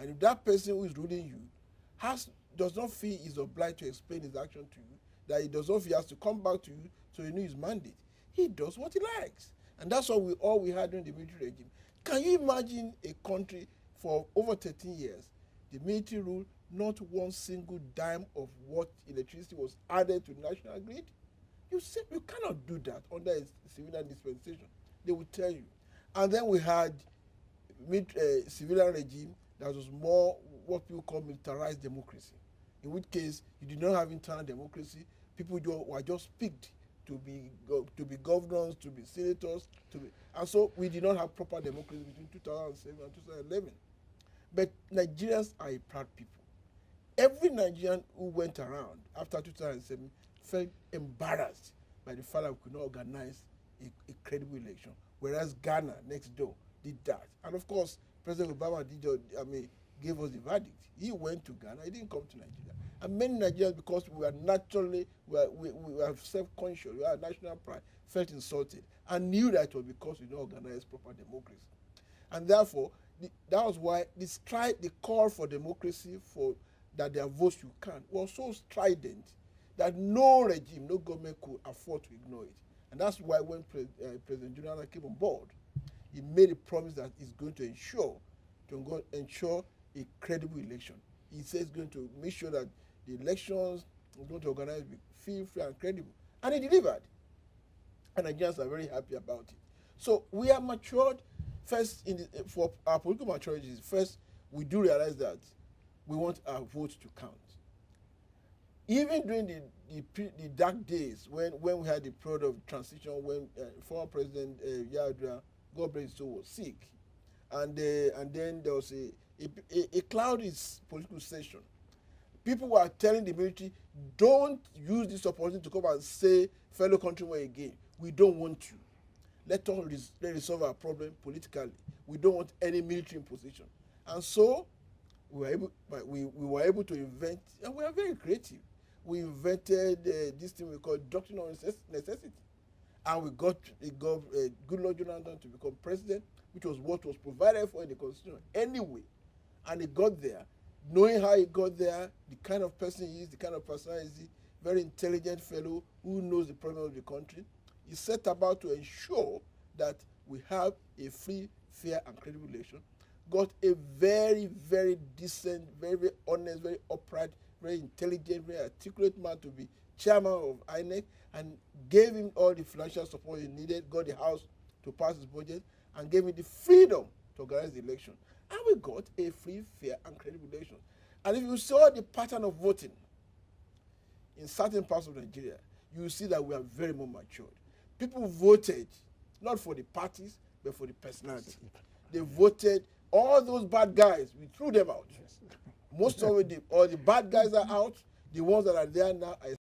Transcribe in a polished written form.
And if that person who is ruling you does not feel is obliged to explain his action to you, that he does not feel he has to come back to you to renew his mandate, he does what he likes. And that's what we had during the military regime. Can you imagine a country for over 13 years, the military rule, not one single dime of what electricity was added to the national grid? You cannot do that under a civilian dispensation. They will tell you. And then we had civilian regime that was more what people call militarized democracy, in which case you did not have internal democracy. People were just picked to be governors, to be senators, and so we did not have proper democracy between 2007 and 2011. But Nigerians are a proud people. Every Nigerian who went around after 2007 felt embarrassed by the fact that we could not organize a credible election, whereas Ghana next door did that. And of course, President Obama gave us the verdict. He went to Ghana, he didn't come to Nigeria. And many Nigerians, because we are naturally, we are self-conscious, we are national pride, felt insulted and knew that it was because we didn't organize proper democracy. And therefore, that was why the call for democracy, for that their votes you can, was so strident that no regime, no government could afford to ignore it. And that's why when President Jonathan came on board, he made a promise that he's going to ensure a credible election. He says he's going to make sure that the elections are going to organize with free and credible. And he delivered. And Nigerians are very happy about it. So we are matured. First, for our political maturity, first, we do realize that we want our votes to count. Even during the dark days when we had the period of transition, when former President Yar'Adua, God bless his soul, was sick, and then there was a cloudy political session. People were telling the military, don't use this opportunity to come and say, fellow countrymen again, we don't want you. Let us resolve our problem politically. We don't want any military imposition. And so we were able to invent, and we are very creative. We invented this thing we call doctrine of necessity. And we got Goodluck Jonathan to become president, which was what was provided for in the Constitution anyway. And he got there, knowing how he got there, the kind of person he is, the kind of personality, very intelligent fellow who knows the problem of the country. He set about to ensure that we have a free, fair, and credible election. Got a very, very decent, very, very honest, very upright, very intelligent, very articulate man to be chairman of INEC, and gave him all the financial support he needed, got the House to pass his budget, and gave him the freedom to organize the election. And we got a free, fair, and credible election. And if you saw the pattern of voting in certain parts of Nigeria, you will see that we are very more matured. People voted not for the parties, but for the personality. They voted all those bad guys. We threw them out. Most of all the bad guys are out. The ones that are there now are